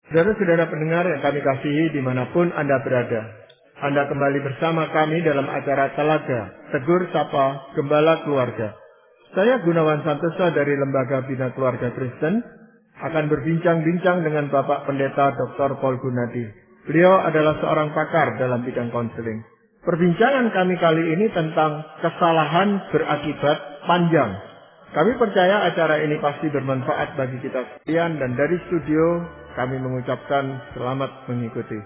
Saudara-saudara pendengar yang kami kasihi dimanapun Anda berada, Anda kembali bersama kami dalam acara Telaga, Tegur Sapa Gembala Keluarga. Saya Gunawan Santosa dari Lembaga Bina Keluarga Kristen akan berbincang-bincang dengan Bapak Pendeta Dr. Paul Gunadi. Beliau adalah seorang pakar dalam bidang konseling. Perbincangan kami kali ini tentang kesalahan berakibat panjang. Kami percaya acara ini pasti bermanfaat bagi kita sekalian dan dari studio kami mengucapkan selamat mengikuti.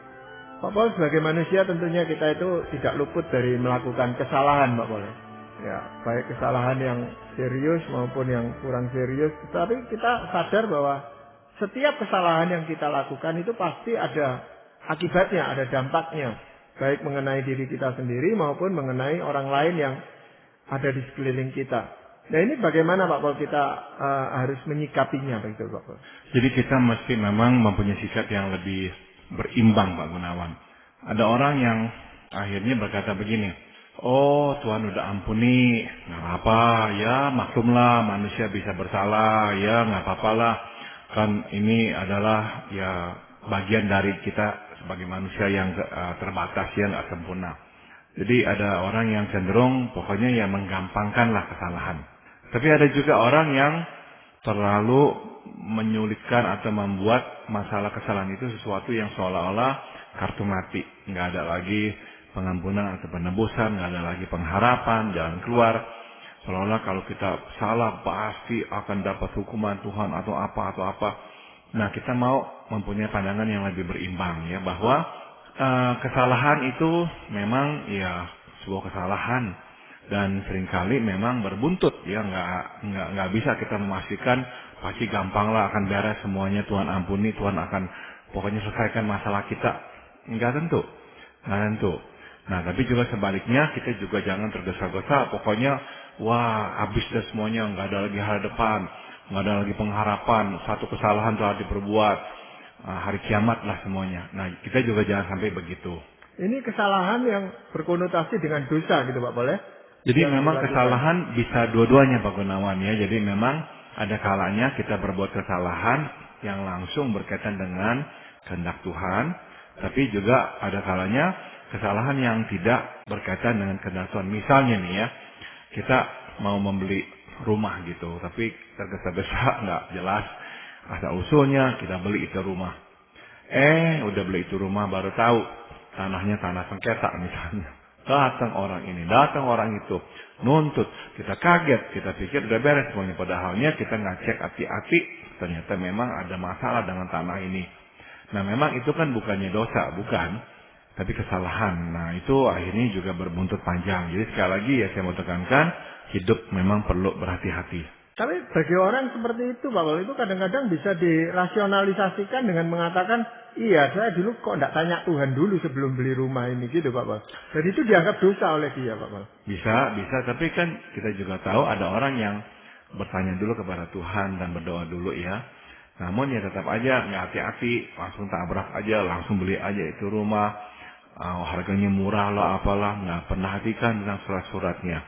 Pak Paul, sebagai manusia tentunya kita itu tidak luput dari melakukan kesalahan, Pak Paul. Ya, baik kesalahan yang serius maupun yang kurang serius. Tetapi kita sadar bahwa setiap kesalahan yang kita lakukan itu pasti ada akibatnya, ada dampaknya. Baik mengenai diri kita sendiri maupun mengenai orang lain yang ada di sekeliling kita. Nah ini bagaimana Pak Paul kita harus menyikapinya begitu Pak Paul? Jadi kita mesti memang mempunyai sikap yang lebih berimbang Pak Gunawan. Ada orang yang akhirnya berkata begini, oh Tuhan udah ampuni, nggak apa-apa, ya maklumlah manusia bisa bersalah, ya nggak apa-apa lah. Kan ini adalah ya bagian dari kita sebagai manusia yang terbatas, ya nggak sempurna. Jadi ada orang yang cenderung pokoknya ya menggampangkanlah kesalahan. Tapi ada juga orang yang terlalu menyulitkan atau membuat masalah kesalahan itu sesuatu yang seolah-olah kartu mati. Nggak ada lagi pengampunan atau penebusan, nggak ada lagi pengharapan, jalan keluar. Seolah-olah kalau kita salah pasti akan dapat hukuman Tuhan atau apa. Nah kita mau mempunyai pandangan yang lebih berimbang ya, bahwa kesalahan itu memang ya sebuah kesalahan. Dan seringkali memang berbuntut ya, nggak bisa kita memastikan pasti gampang lah akan beres semuanya, Tuhan ampuni, Tuhan akan pokoknya selesaikan masalah kita. Nggak tentu. Nah tapi juga sebaliknya kita juga jangan tergesa-gesa, pokoknya wah habis dah semuanya, nggak ada lagi hari depan, nggak ada lagi pengharapan, satu kesalahan telah diperbuat, hari kiamat lah semuanya. Nah kita juga jangan sampai begitu. Ini kesalahan yang berkonotasi dengan dosa gitu Pak Paul ya? Jadi memang kesalahan bisa dua-duanya Pak Gunawan ya. Jadi memang ada kalanya kita berbuat kesalahan yang langsung berkaitan dengan kehendak Tuhan. Tapi juga ada kalanya kesalahan yang tidak berkaitan dengan kehendak Tuhan. Misalnya nih ya, kita mau membeli rumah gitu. Tapi tergesa-gesa nggak jelas asal usulnya kita beli itu rumah. Udah beli itu rumah baru tahu tanahnya tanah sengketa misalnya. Datang orang ini, datang orang itu, nuntut. Kita kaget, kita pikir udah beres semuanya. Padahalnya kita nggak cek hati-hati, ternyata memang ada masalah dengan tanah ini. Nah memang itu kan bukannya dosa, bukan. Tapi kesalahan. Nah itu akhirnya juga berbuntut panjang. Jadi sekali lagi ya saya mau tekankan, hidup memang perlu berhati-hati. Tapi bagi orang seperti itu Pak Paul, itu kadang-kadang bisa dirasionalisasikan dengan mengatakan, iya saya dulu kok tidak tanya Tuhan dulu sebelum beli rumah ini gitu Pak Paul. Dan itu dianggap dosa oleh dia Pak Paul. Bisa, tapi kan kita juga tahu ada orang yang bertanya dulu kepada Tuhan dan berdoa dulu ya. Namun ya tetap aja nggak hati-hati, langsung tabrak aja, langsung beli aja itu rumah. Harganya murah lah apalah, nggak pernah hatikan tentang surat-suratnya.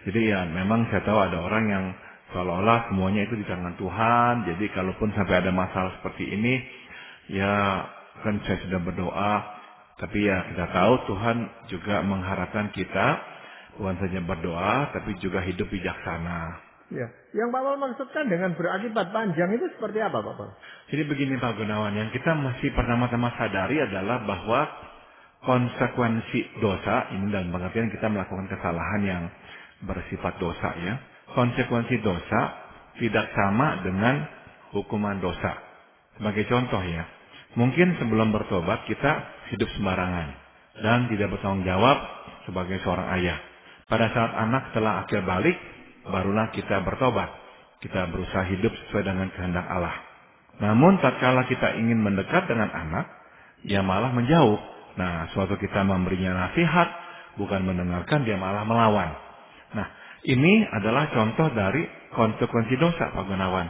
Jadi ya memang saya tahu ada orang yang seolah-olah semuanya itu di tangan Tuhan. Jadi kalaupun sampai ada masalah seperti ini, ya kan saya sudah berdoa. Tapi ya kita tahu Tuhan juga mengharapkan kita bukan saja berdoa, tapi juga hidup bijaksana. Ya, yang Pak Paul maksudkan dengan berakibat panjang itu seperti apa Pak Paul? Jadi begini Pak Gunawan, yang kita mesti pertama-tama sadari adalah bahwa konsekuensi dosa ini dalam pengertian kita melakukan kesalahan yang bersifat dosa ya. Konsekuensi dosa tidak sama dengan hukuman dosa. Sebagai contoh ya, mungkin sebelum bertobat kita hidup sembarangan dan tidak bertanggung jawab sebagai seorang ayah. Pada saat anak telah akil balik, barulah kita bertobat. Kita berusaha hidup sesuai dengan kehendak Allah. Namun tatkala kita ingin mendekat dengan anak, dia malah menjauh. Nah, suatu kita memberinya nasihat, bukan mendengarkan, dia malah melawan. Nah, ini adalah contoh dari konsekuensi dosa Pak Gunawan.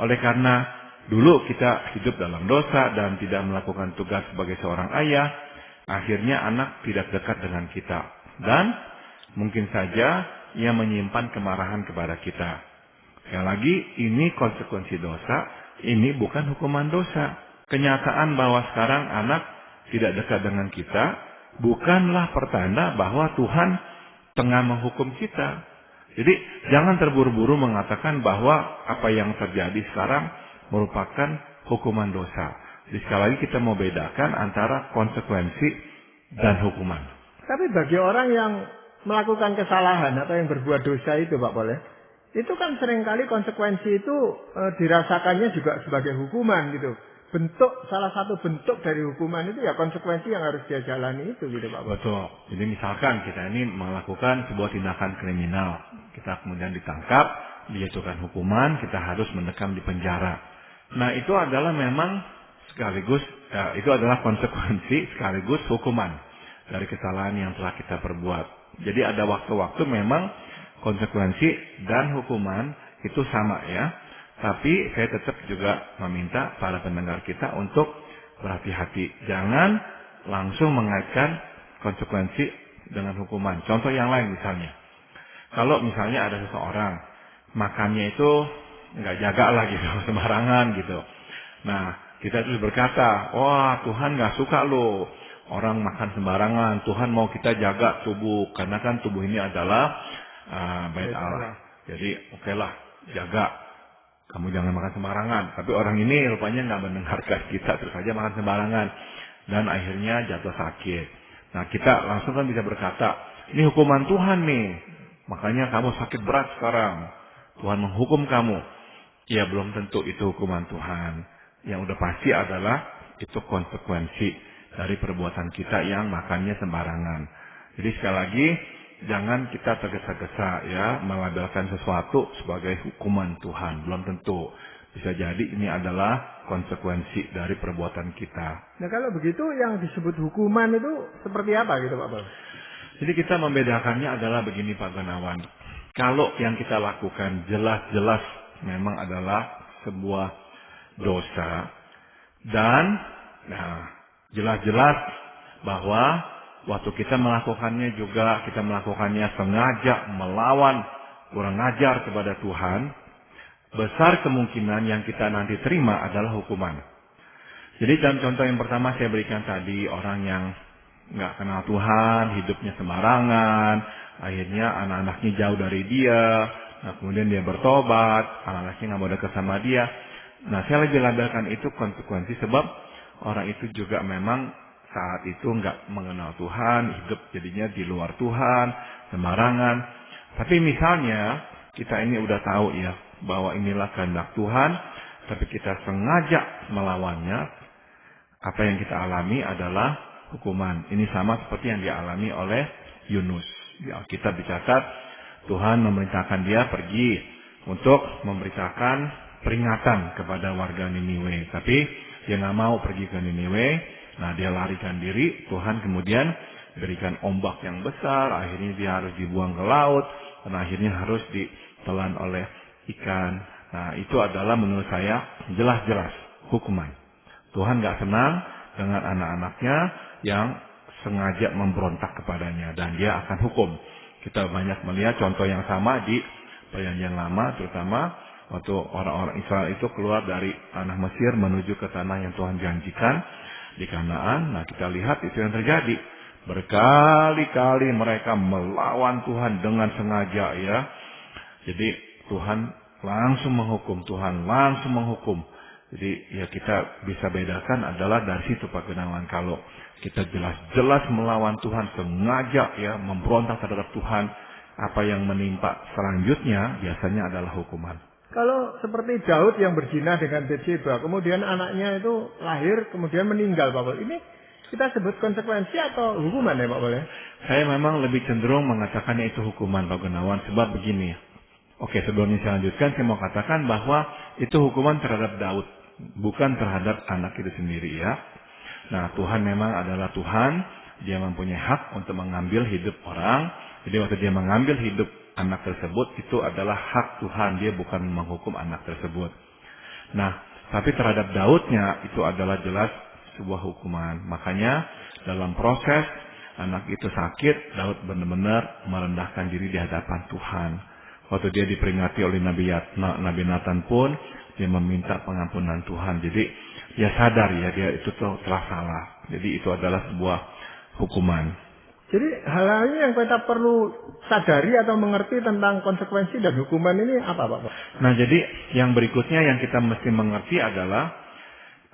Oleh karena dulu kita hidup dalam dosa dan tidak melakukan tugas sebagai seorang ayah, akhirnya anak tidak dekat dengan kita. Dan mungkin saja ia menyimpan kemarahan kepada kita. Sekali lagi, ini konsekuensi dosa, ini bukan hukuman dosa. kenyataan bahwa sekarang anak tidak dekat dengan kita bukanlah pertanda bahwa Tuhan tengah menghukum kita. Jadi jangan terburu-buru mengatakan bahwa apa yang terjadi sekarang merupakan hukuman dosa. Jadi sekali lagi kita mau bedakan antara konsekuensi dan hukuman. Tapi bagi orang yang melakukan kesalahan atau yang berbuat dosa itu, Pak Pol, itu kan seringkali konsekuensi itu dirasakannya juga sebagai hukuman gitu. Salah satu bentuk dari hukuman itu ya konsekuensi yang harus dia jalani itu gitu, Pak Pol. Betul. Jadi misalkan kita ini melakukan sebuah tindakan kriminal, kita kemudian ditangkap, dijatuhkan hukuman, kita harus mendekam di penjara. Nah itu adalah memang sekaligus, itu adalah konsekuensi sekaligus hukuman dari kesalahan yang telah kita perbuat. Jadi ada waktu-waktu memang konsekuensi dan hukuman itu sama ya. Tapi saya tetap juga meminta para pendengar kita untuk berhati-hati. Jangan langsung mengaitkan konsekuensi dengan hukuman. Contoh yang lain misalnya. Kalau misalnya ada seseorang makannya itu nggak jaga lah gitu, sembarangan gitu. Nah, kita terus berkata, wah Tuhan nggak suka loh orang makan sembarangan. Tuhan mau kita jaga tubuh, karena kan tubuh ini adalah bait Allah. Jadi okelah, jaga. Kamu jangan makan sembarangan. Tapi orang ini rupanya nggak mendengarkan kita, terus saja makan sembarangan. Dan akhirnya jatuh sakit. Nah kita langsung kan bisa berkata, ini hukuman Tuhan nih. Makanya kamu sakit berat sekarang. Tuhan menghukum kamu. Ya belum tentu itu hukuman Tuhan. Yang udah pasti adalah itu konsekuensi dari perbuatan kita yang makannya sembarangan. Jadi sekali lagi, jangan kita tergesa-gesa ya melabelkan sesuatu sebagai hukuman Tuhan. Belum tentu. Bisa jadi ini adalah konsekuensi dari perbuatan kita. Nah kalau begitu yang disebut hukuman itu seperti apa gitu Pak Bal? Jadi kita membedakannya adalah begini Pak Gunawan. Kalau yang kita lakukan jelas-jelas memang adalah sebuah dosa. Dan jelas-jelas bahwa waktu kita melakukannya juga, kita melakukannya sengaja melawan, kurang ajar kepada Tuhan, besar kemungkinan yang kita nanti terima adalah hukuman. Jadi dalam contoh yang pertama saya berikan tadi, orang yang nggak kenal Tuhan, hidupnya sembarangan, akhirnya anak-anaknya jauh dari dia, nah kemudian dia bertobat, anak-anaknya nggak mau dekat sama dia. Nah saya lebih labelkan itu konsekuensi sebab orang itu juga memang saat itu nggak mengenal Tuhan, hidup jadinya di luar Tuhan, sembarangan. Tapi misalnya kita ini udah tahu ya bahwa inilah kehendak Tuhan, tapi kita sengaja melawannya, apa yang kita alami adalah hukuman. Ini sama seperti yang dialami oleh Yunus. Di Alkitab dicatat Tuhan memerintahkan dia pergi untuk memberitakan peringatan kepada warga Niniwe, tapi dia nggak mau pergi ke Niniwe. Nah dia larikan diri, Tuhan kemudian berikan ombak yang besar, akhirnya dia harus dibuang ke laut, dan akhirnya harus ditelan oleh ikan. Nah itu adalah menurut saya jelas-jelas hukuman. Tuhan gak senang dengan anak-anaknya yang sengaja memberontak kepadanya, dan dia akan hukum. Kita banyak melihat contoh yang sama di Perjanjian Lama, terutama waktu orang-orang Israel itu keluar dari tanah Mesir menuju ke tanah yang Tuhan janjikan di Kanaan. Nah kita lihat itu yang terjadi. Berkali-kali mereka melawan Tuhan dengan sengaja ya. Jadi Tuhan langsung menghukum. Jadi ya kita bisa bedakan adalah dari situ Pak Gunawan. Kalau kita jelas-jelas melawan Tuhan, sengaja ya memberontak terhadap Tuhan, apa yang menimpa selanjutnya biasanya adalah hukuman. Kalau seperti Daud yang berzina dengan Bathsheba, kemudian anaknya itu lahir, kemudian meninggal, Pak Bal. Ini kita sebut konsekuensi atau hukuman ya, Pak Bal? Saya memang lebih cenderung mengatakannya itu hukuman, Pak Gunawan. Sebab begini. Oke, sebelumnya saya lanjutkan, saya mau katakan bahwa itu hukuman terhadap Daud, bukan terhadap anak itu sendiri ya. Nah, Tuhan memang adalah Tuhan. Dia mempunyai hak untuk mengambil hidup orang. Jadi waktu dia mengambil hidup anak tersebut, itu adalah hak Tuhan. Dia bukan menghukum anak tersebut. Nah, tapi terhadap Daudnya itu adalah jelas sebuah hukuman. Makanya dalam proses anak itu sakit, Daud benar-benar merendahkan diri di hadapan Tuhan. Waktu dia diperingati oleh Nabi Nathan pun, dia meminta pengampunan Tuhan. Jadi ya sadar ya dia itu telah salah. Jadi itu adalah sebuah hukuman. Jadi hal-hal ini yang kita perlu sadari atau mengerti tentang konsekuensi dan hukuman ini apa Pak? Nah jadi yang berikutnya yang kita mesti mengerti adalah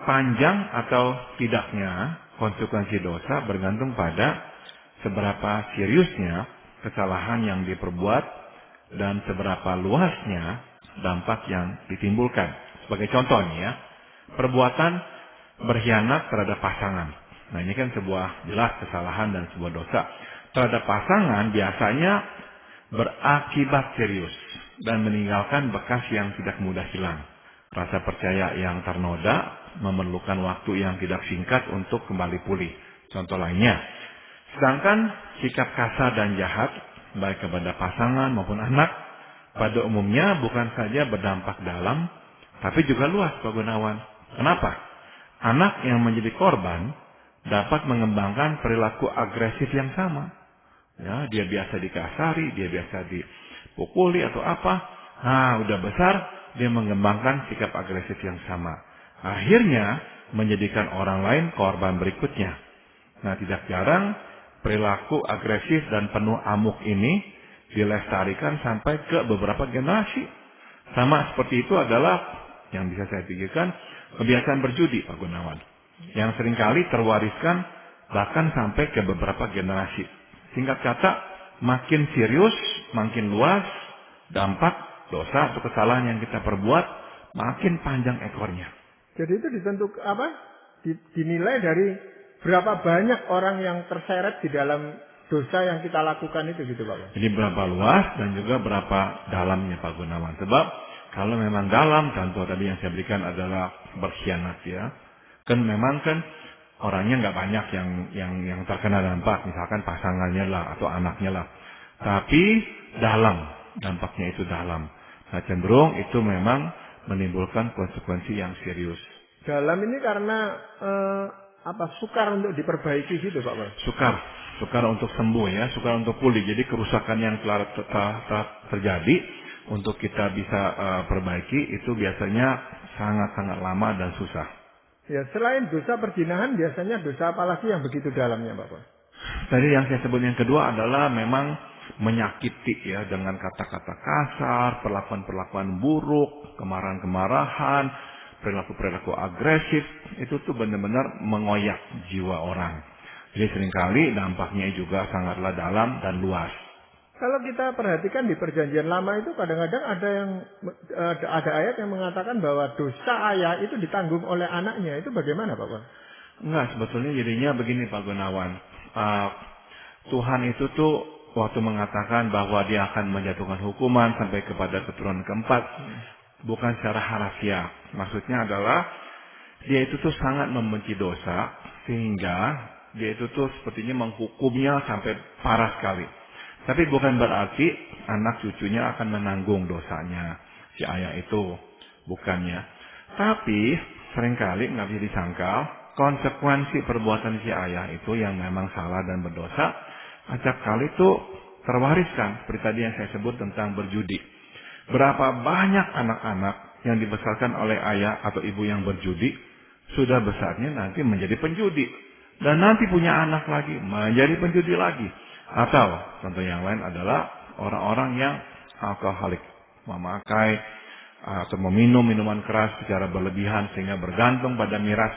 panjang atau tidaknya konsekuensi dosa bergantung pada seberapa seriusnya kesalahan yang diperbuat dan seberapa luasnya dampak yang ditimbulkan. Sebagai contoh nih ya, perbuatan berkhianat terhadap pasangan. Nah ini kan sebuah jelas kesalahan dan sebuah dosa. Terhadap pasangan biasanya berakibat serius dan meninggalkan bekas yang tidak mudah hilang. Rasa percaya yang ternoda memerlukan waktu yang tidak singkat untuk kembali pulih. Contoh lainnya, sedangkan sikap kasar dan jahat baik kepada pasangan maupun anak pada umumnya bukan saja berdampak dalam, tapi juga luas Pak Gunawan. Kenapa? Anak yang menjadi korban dapat mengembangkan perilaku agresif yang sama. Ya, dia biasa dikasari, dia biasa dipukuli atau apa. Nah, udah besar, dia mengembangkan sikap agresif yang sama. Akhirnya, menjadikan orang lain korban berikutnya. Nah, tidak jarang, perilaku agresif dan penuh amuk ini dilestarikan sampai ke beberapa generasi. Sama seperti itu adalah, yang bisa saya pikirkan, kebiasaan berjudi, Pak Gunawan. Yang seringkali terwariskan bahkan sampai ke beberapa generasi. Singkat kata, makin serius, makin luas dampak dosa atau kesalahan yang kita perbuat, makin panjang ekornya. Jadi itu ditentukan apa? Dinilai dari berapa banyak orang yang terseret di dalam dosa yang kita lakukan itu gitu Pak. Jadi berapa luas dan juga berapa dalamnya Pak Gunawan. Sebab kalau memang dalam, contoh tadi yang saya berikan adalah berkhianat ya. Kan memang kan orangnya nggak banyak yang terkena dampak, misalkan pasangannya lah atau anaknya lah. Tapi dalam, dampaknya itu dalam. Nah cenderung itu memang menimbulkan konsekuensi yang serius. Dalam ini karena sukar untuk diperbaiki gitu Pak? Sukar untuk sembuh ya, sukar untuk pulih. Jadi kerusakan yang telah terjadi untuk kita bisa perbaiki itu biasanya sangat-sangat lama dan susah. Ya, selain dosa perzinahan, biasanya dosa apa lagi yang begitu dalamnya, Bapak? Tadi yang saya sebut yang kedua adalah memang menyakiti ya, dengan kata-kata kasar, perlakuan-perlakuan buruk, kemarahan-kemarahan, perilaku-perilaku agresif, itu tuh benar-benar mengoyak jiwa orang. Jadi seringkali dampaknya juga sangatlah dalam dan luas. Kalau kita perhatikan di Perjanjian Lama itu kadang-kadang ada ayat yang mengatakan bahwa dosa ayah itu ditanggung oleh anaknya. Itu bagaimana Pak? Enggak, sebetulnya jadinya begini Pak Gunawan. Tuhan itu tuh waktu mengatakan bahwa dia akan menjatuhkan hukuman sampai kepada keturunan keempat. Bukan secara harafiah. Maksudnya adalah dia itu tuh sangat membenci dosa. Sehingga dia itu tuh sepertinya menghukumnya sampai parah sekali. Tapi bukan berarti anak cucunya akan menanggung dosanya si ayah itu. Bukannya. Tapi seringkali nggak bisa disangkal konsekuensi perbuatan si ayah itu yang memang salah dan berdosa acap kali itu terwariskan. Seperti tadi yang saya sebut tentang berjudi. Berapa banyak anak-anak yang dibesarkan oleh ayah atau ibu yang berjudi sudah besarnya nanti menjadi penjudi. Dan nanti punya anak lagi menjadi penjudi lagi. Atau contoh yang lain adalah orang-orang yang alkoholik, memakai atau meminum minuman keras secara berlebihan sehingga bergantung pada miras.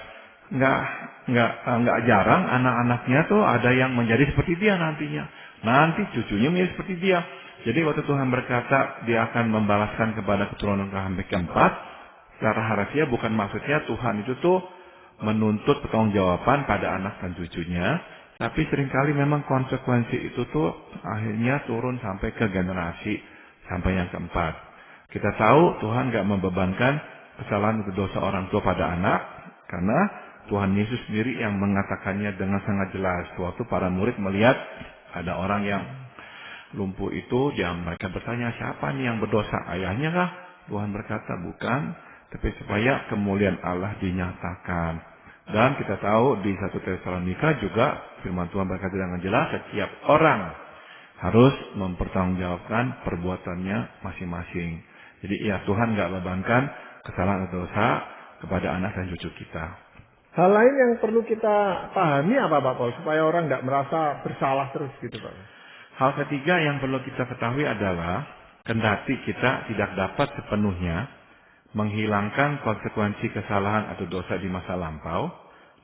Nggak jarang anak-anaknya tuh ada yang menjadi seperti dia nantinya. Nanti cucunya menjadi seperti dia. Jadi waktu Tuhan berkata dia akan membalaskan kepada keturunan sampai keempat, secara harafiah bukan maksudnya Tuhan itu tuh menuntut pertanggungjawaban pada anak dan cucunya. Tapi seringkali memang konsekuensi itu tuh akhirnya turun sampai ke generasi, sampai yang keempat. Kita tahu Tuhan gak membebankan kesalahan atau dosa orang tua pada anak, karena Tuhan Yesus sendiri yang mengatakannya dengan sangat jelas. Waktu para murid melihat ada orang yang lumpuh itu, mereka bertanya, siapa nih yang berdosa? Ayahnya kah? Tuhan berkata, bukan, tapi supaya kemuliaan Allah dinyatakan. Dan kita tahu di 1 Tesalonika juga firman Tuhan berkata dengan jelas setiap orang harus mempertanggungjawabkan perbuatannya masing-masing. Jadi ya Tuhan nggak bebankan kesalahan atau dosa kepada anak dan cucu kita. Hal lain yang perlu kita pahami apa Pak Paul? Supaya orang tidak merasa bersalah terus gitu Pak. Hal ketiga yang perlu kita ketahui adalah, kendati kita tidak dapat sepenuhnya menghilangkan konsekuensi kesalahan atau dosa di masa lampau,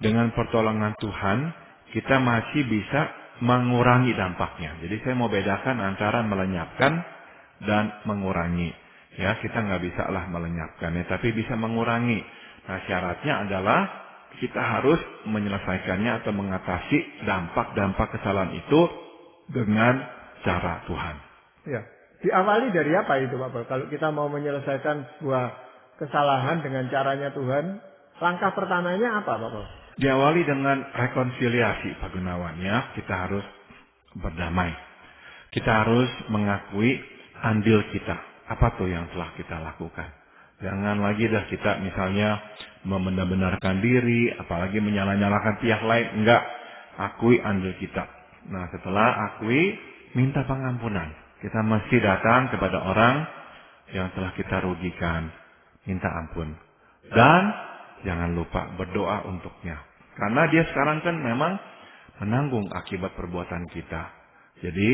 dengan pertolongan Tuhan, kita masih bisa mengurangi dampaknya. Jadi saya mau bedakan antara melenyapkan dan mengurangi. Ya, kita nggak bisa lah melenyapkan ya, tapi bisa mengurangi. Nah, syaratnya adalah kita harus menyelesaikannya atau mengatasi dampak-dampak kesalahan itu dengan cara Tuhan. Ya, diawali dari apa itu Pak Paul? Kalau kita mau menyelesaikan sebuah kesalahan dengan caranya Tuhan, langkah pertamanya apa Pak Paul? Diawali dengan rekonsiliasi Pak Gunawan ya. Kita harus berdamai. Kita harus mengakui andil kita. Apa tuh yang telah kita lakukan. Jangan lagi dah kita misalnya membenarkan diri, apalagi menyalah-nyalahkan pihak lain. Enggak. Akui andil kita. Nah, setelah akui, minta pengampunan. Kita mesti datang kepada orang yang telah kita rugikan. Minta ampun. Dan jangan lupa berdoa untuknya. Karena dia sekarang kan memang menanggung akibat perbuatan kita. Jadi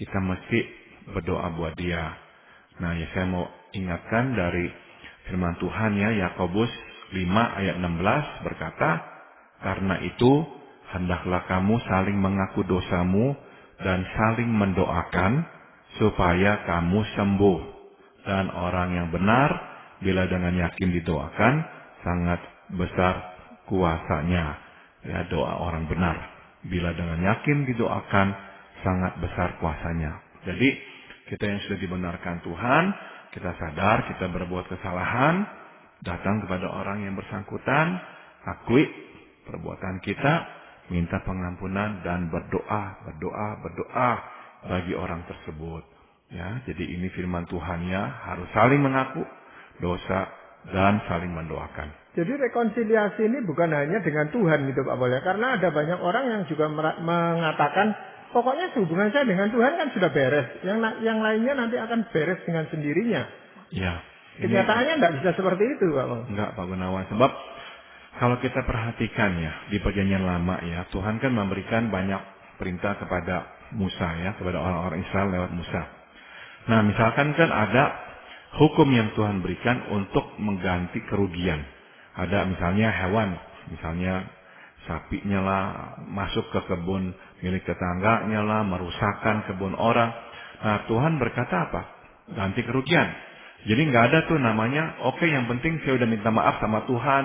kita mesti berdoa buat dia. Nah, ya saya mau ingatkan dari firman Tuhan ya, Yakobus 5 ayat 16 berkata, karena itu hendaklah kamu saling mengaku dosamu dan saling mendoakan supaya kamu sembuh. Dan orang yang benar bila dengan yakin didoakan sangat besar kuasanya. Ya, doa orang benar bila dengan yakin didoakan sangat besar kuasanya. Jadi kita yang sudah dibenarkan Tuhan, kita sadar kita berbuat kesalahan, datang kepada orang yang bersangkutan, akui perbuatan kita, minta pengampunan dan berdoa bagi orang tersebut. Ya, jadi ini firman Tuhan ya, harus saling mengaku dosa dan saling mendoakan. Jadi rekonsiliasi ini bukan hanya dengan Tuhan gitu Pak Paul ya. Karena ada banyak orang yang juga mengatakan, pokoknya hubungan saya dengan Tuhan kan sudah beres. Yang lainnya nanti akan beres dengan sendirinya. Ya. Kenyataannya tidak bisa seperti itu Pak Paul. Enggak Pak Gunawan. Sebab kalau kita perhatikan ya, di perjanjian lama ya, Tuhan kan memberikan banyak perintah kepada Musa ya, kepada orang-orang Israel lewat Musa. Nah, misalkan kan ada hukum yang Tuhan berikan untuk mengganti kerugian. Ada misalnya hewan, misalnya sapinya lah masuk ke kebun milik tetangganya lah, merusakkan kebun orang. Nah, Tuhan berkata apa? Ganti kerugian. Jadi nggak ada tuh namanya, oke, yang penting saya udah minta maaf sama Tuhan,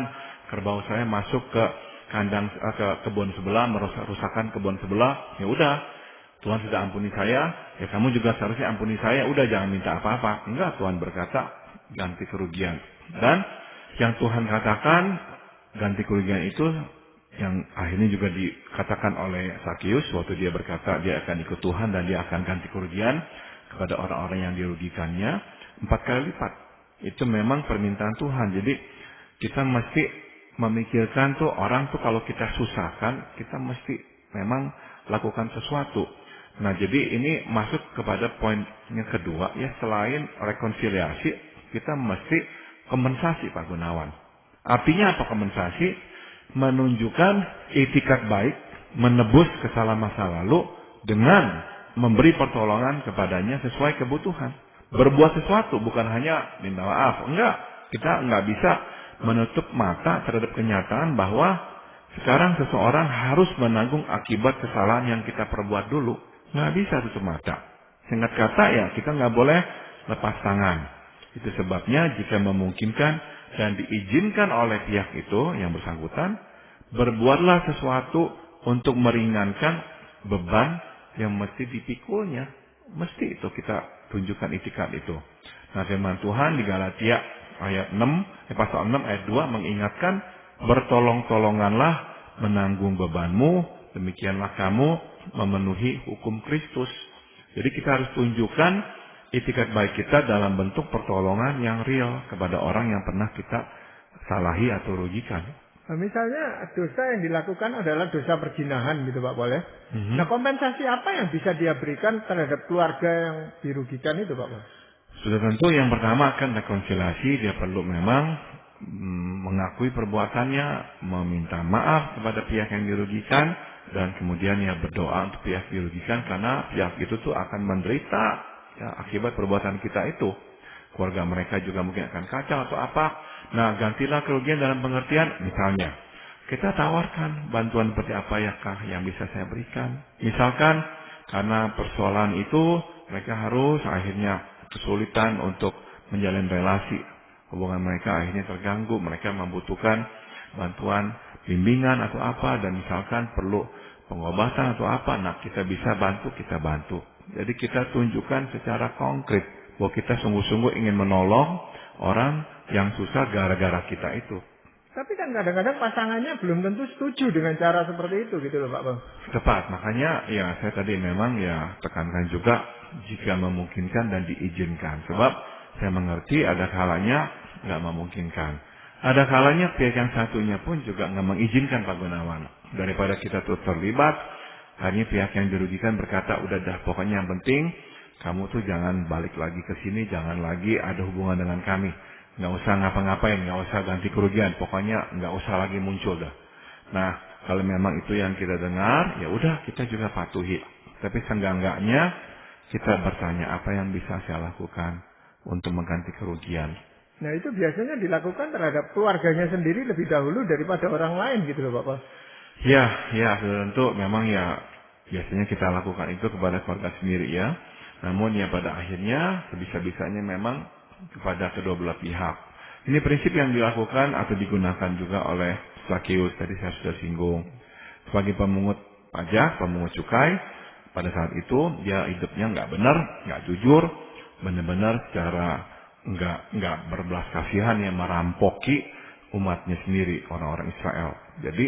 kerbau saya masuk ke kandang ke kebun sebelah, merusakkan kebun sebelah, ya udah, Tuhan sudah ampuni saya, ya kamu juga seharusnya ampuni saya, udah jangan minta apa-apa. Enggak, Tuhan berkata ganti kerugian. Dan yang Tuhan katakan ganti kerugian itu yang akhirnya juga dikatakan oleh Sakius waktu dia berkata dia akan ikut Tuhan dan dia akan ganti kerugian kepada orang-orang yang dirugikannya 4 kali lipat. Itu memang permintaan Tuhan. Jadi kita mesti memikirkan tuh orang tuh kalau kita susahkan, kita mesti memang lakukan sesuatu. Nah, jadi ini masuk kepada poin yang kedua ya, selain rekonsiliasi, kita mesti kompensasi Pak Gunawan. Artinya apa kompensasi? Menunjukkan itikat baik, menebus kesalahan masa lalu dengan memberi pertolongan kepadanya sesuai kebutuhan. Berbuat sesuatu, bukan hanya minta maaf. Enggak, kita enggak bisa menutup mata terhadap kenyataan bahwa sekarang seseorang harus menanggung akibat kesalahan yang kita perbuat dulu. Nggak bisa tutup mata. Singkat kata ya, kita nggak boleh lepas tangan. Itu sebabnya jika memungkinkan dan diizinkan oleh pihak itu yang bersangkutan, berbuatlah sesuatu untuk meringankan beban yang mesti dipikulnya. Mesti itu kita tunjukkan itikat itu. Nah, firman Tuhan di Galatia ayat 6, pasal 6 ayat 2 mengingatkan, bertolong-tolonganlah menanggung bebanmu, demikianlah kamu memenuhi hukum Kristus. Jadi kita harus tunjukkan itikat baik kita dalam bentuk pertolongan yang real kepada orang yang pernah kita salahi atau rugikan. Nah, misalnya dosa yang dilakukan adalah dosa perzinahan gitu Pak Paul ya. Nah, kompensasi apa yang bisa dia berikan terhadap keluarga yang dirugikan itu Pak Paul? Sudah tentu yang pertama akan rekonsiliasi, dia perlu memang mengakui perbuatannya, meminta maaf kepada pihak yang dirugikan, dan kemudian ya berdoa untuk pihak dirugikan karena pihak itu tuh akan menderita ya, akibat perbuatan kita itu. Keluarga mereka juga mungkin akan kacau atau apa. Nah, gantilah kerugian dalam pengertian, misalnya kita tawarkan bantuan seperti apa ya kah yang bisa saya berikan. Misalkan karena persoalan itu mereka harus akhirnya kesulitan untuk menjalin relasi. Hubungan mereka akhirnya terganggu, mereka membutuhkan bantuan bimbingan atau apa, dan misalkan perlu pengobatan atau apa, nah kita bisa bantu, kita bantu. Jadi kita tunjukkan secara konkret bahwa kita sungguh-sungguh ingin menolong orang yang susah gara-gara kita itu. Tapi kan kadang-kadang pasangannya belum tentu setuju dengan cara seperti itu gitu loh Pak Bang. Tepat, makanya ya saya tadi memang ya tekankan juga jika memungkinkan dan diizinkan. Sebab saya mengerti ada kalanya nggak memungkinkan. Ada kalanya pihak yang satunya pun juga nggak mengizinkan Pak Gunawan. Daripada kita tuh terlibat, akhirnya pihak yang dirugikan berkata, udah dah pokoknya yang penting kamu tuh jangan balik lagi ke sini, jangan lagi ada hubungan dengan kami. Nggak usah ngapa-ngapain, nggak usah ganti kerugian, pokoknya nggak usah lagi muncul dah. Nah, kalau memang itu yang kita dengar, ya udah kita juga patuhi. Tapi seenggak-enggaknya kita bertanya apa yang bisa saya lakukan untuk mengganti kerugian. Nah itu biasanya dilakukan terhadap keluarganya sendiri lebih dahulu daripada orang lain gitu loh Bapak. Ya tentu memang ya biasanya kita lakukan itu kepada keluarga sendiri ya. Namun ya pada akhirnya sebisa-bisanya memang kepada kedua belah pihak. Ini prinsip yang dilakukan atau digunakan juga oleh Zakheus, tadi saya sudah singgung. Sebagai pemungut pajak, pemungut cukai, pada saat itu dia hidupnya nggak benar, nggak jujur, benar-benar secara nggak berbelas kasihan yang merampoki umatnya sendiri, orang-orang Israel. Jadi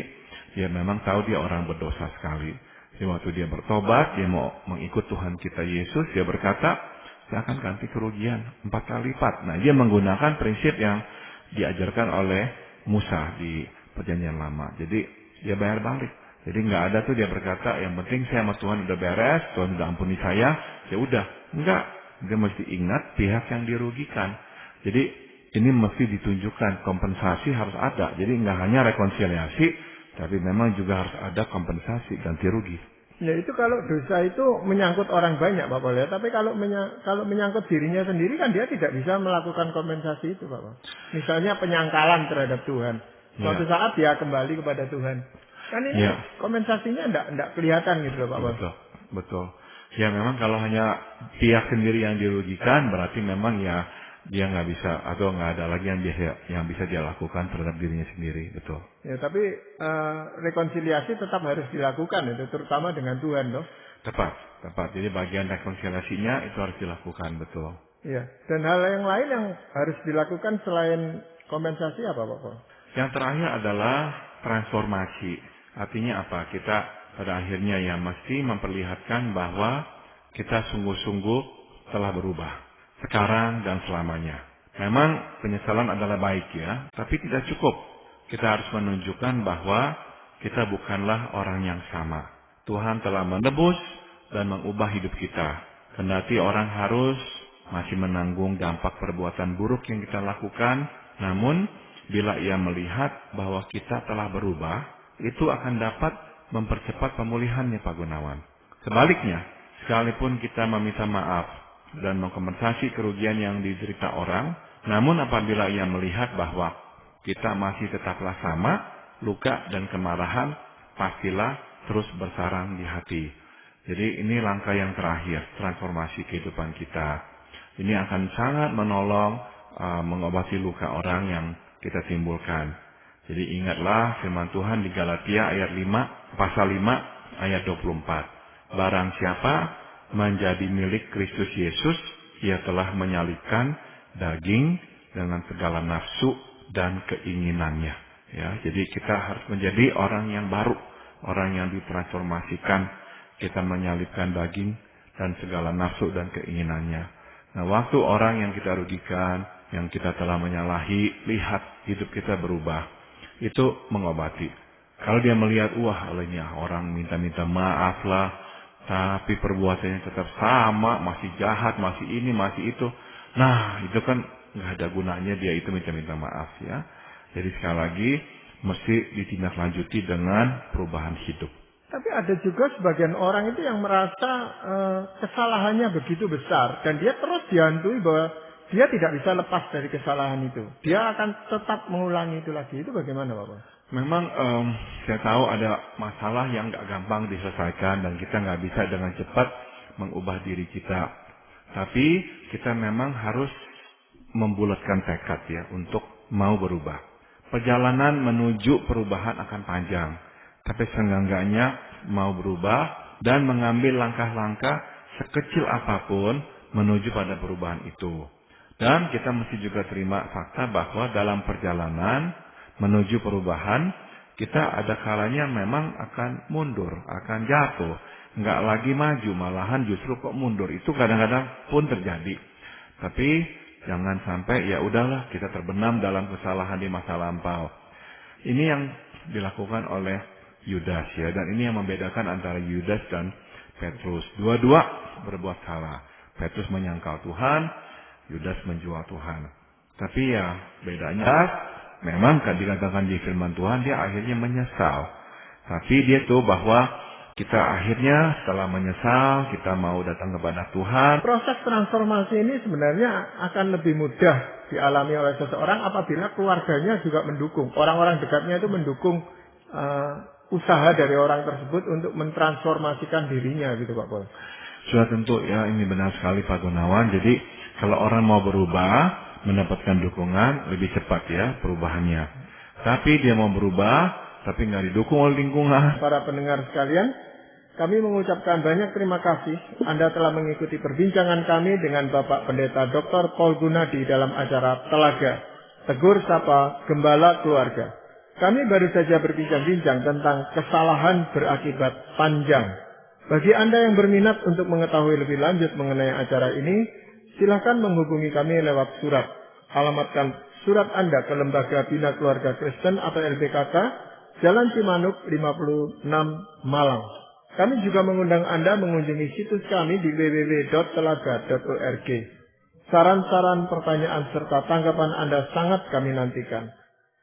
dia memang tahu dia orang berdosa sekali. Jadi waktu dia bertobat, dia mau mengikut Tuhan kita Yesus, dia berkata, saya akan ganti kerugian 4 kali lipat. Nah, dia menggunakan prinsip yang diajarkan oleh Musa di Perjanjian Lama. Jadi dia bayar balik. Jadi nggak ada tuh dia berkata, yang penting saya sama Tuhan udah beres, Tuhan udah ampuni saya, ya udah. Enggak. Dia mesti ingat pihak yang dirugikan. Jadi ini mesti ditunjukkan, kompensasi harus ada. Jadi nggak hanya rekonsiliasi, tapi memang juga harus ada kompensasi ganti rugi. Ya itu kalau dosa itu menyangkut orang banyak Bapak ya. Tapi kalau menyangkut dirinya sendiri kan dia tidak bisa melakukan kompensasi itu Bapak. Misalnya penyangkalan terhadap Tuhan. Suatu saat dia kembali kepada Tuhan. Kan ini kompensasinya enggak kelihatan gitu loh Pak. Betul. Ya memang kalau hanya pihak sendiri yang dirugikan berarti memang ya dia nggak bisa atau nggak ada lagi yang bisa dia lakukan terhadap dirinya sendiri, betul. Ya tapi rekonsiliasi tetap harus dilakukan itu terutama dengan Tuhan loh. Tepat. Jadi bagian rekonsiliasinya itu harus dilakukan, betul. Iya. Dan hal yang lain yang harus dilakukan selain kompensasi apa Pak? Yang terakhir adalah transformasi. Artinya apa? Kita pada akhirnya ya mesti memperlihatkan bahwa kita sungguh-sungguh telah berubah sekarang dan selamanya. Memang penyesalan adalah baik ya, tapi tidak cukup. Kita harus menunjukkan bahwa kita bukanlah orang yang sama. Tuhan telah menebus dan mengubah hidup kita. Kendati orang harus masih menanggung dampak perbuatan buruk yang kita lakukan, namun bila ia melihat bahwa kita telah berubah, itu akan dapat mempercepat pemulihannya Pak Gunawan. Sebaliknya, sekalipun kita meminta maaf dan mengkompensasi kerugian yang diderita orang, namun apabila ia melihat bahwa kita masih tetaplah sama, luka dan kemarahan pastilah terus bersarang di hati. Jadi ini langkah yang terakhir, transformasi kehidupan kita. Ini akan sangat menolong mengobati luka orang yang kita timbulkan. Jadi ingatlah firman Tuhan di Galatia ayat 5, pasal 5 ayat 24. Barang siapa menjadi milik Kristus Yesus, ia telah menyalibkan daging dengan segala nafsu dan keinginannya. Ya, jadi kita harus menjadi orang yang baru, orang yang ditransformasikan. Kita menyalibkan daging dan segala nafsu dan keinginannya. Nah, waktu orang yang kita rugikan, yang kita telah menyalahi, lihat hidup kita berubah. Itu mengobati. Kalau dia melihat, wah olehnya orang minta-minta maaf lah, tapi perbuatannya tetap sama, masih jahat, masih ini, masih itu. Nah, itu kan nggak ada gunanya dia itu minta-minta maaf ya. Jadi sekali lagi, mesti ditindaklanjuti dengan perubahan hidup. Tapi ada juga sebagian orang itu yang merasa kesalahannya begitu besar. Dan dia terus dihantui bahwa dia tidak bisa lepas dari kesalahan itu. Dia akan tetap mengulangi itu lagi. Itu bagaimana Bapak? Memang saya tahu ada masalah yang gak gampang diselesaikan dan kita gak bisa dengan cepat mengubah diri kita. Tapi kita memang harus membulatkan tekad ya untuk mau berubah. Perjalanan menuju perubahan akan panjang. Tapi seenggaknya mau berubah dan mengambil langkah-langkah sekecil apapun menuju pada perubahan itu. Dan kita mesti juga terima fakta bahwa dalam perjalanan menuju perubahan, kita ada kalanya memang akan mundur, akan jatuh. Nggak lagi maju, malahan justru kok mundur. Itu kadang-kadang pun terjadi. Tapi jangan sampai ya udahlah kita terbenam dalam kesalahan di masa lampau. Ini yang dilakukan oleh Yudas ya. Dan ini yang membedakan antara Yudas dan Petrus. Dua-dua berbuat salah. Petrus menyangkal Tuhan, Yudas menjual Tuhan. Tapi ya bedanya memang dikatakan di firman Tuhan dia akhirnya menyesal. Tapi dia tahu bahwa kita akhirnya setelah menyesal kita mau datang kepada Tuhan. Proses transformasi ini sebenarnya akan lebih mudah dialami oleh seseorang apabila keluarganya juga mendukung. Orang-orang dekatnya itu mendukung usaha dari orang tersebut untuk mentransformasikan dirinya gitu Pak Paul. Sudah tentu ya, ini benar sekali Pak Gunawan. Jadi kalau orang mau berubah, mendapatkan dukungan lebih cepat ya perubahannya. Tapi dia mau berubah, tapi nggak didukung oleh lingkungan. Para pendengar sekalian, kami mengucapkan banyak terima kasih Anda telah mengikuti perbincangan kami dengan Bapak Pendeta Dr. Paul Gunadi dalam acara Telaga, Tegur Sapa Gembala Keluarga. Kami baru saja berbincang-bincang tentang kesalahan berakibat panjang. Bagi Anda yang berminat untuk mengetahui lebih lanjut mengenai acara ini, silakan menghubungi kami lewat surat. Alamatkan surat Anda ke Lembaga Bina Keluarga Kristen atau LBKK, Jalan Cimanuk 56 Malang. Kami juga mengundang Anda mengunjungi situs kami di www.telaga.org. Saran-saran, pertanyaan, serta tanggapan Anda sangat kami nantikan.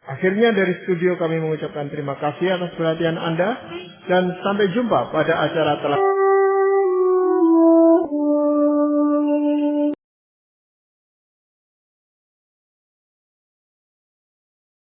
Akhirnya dari studio kami mengucapkan terima kasih atas perhatian Anda dan sampai jumpa pada acara Telaga.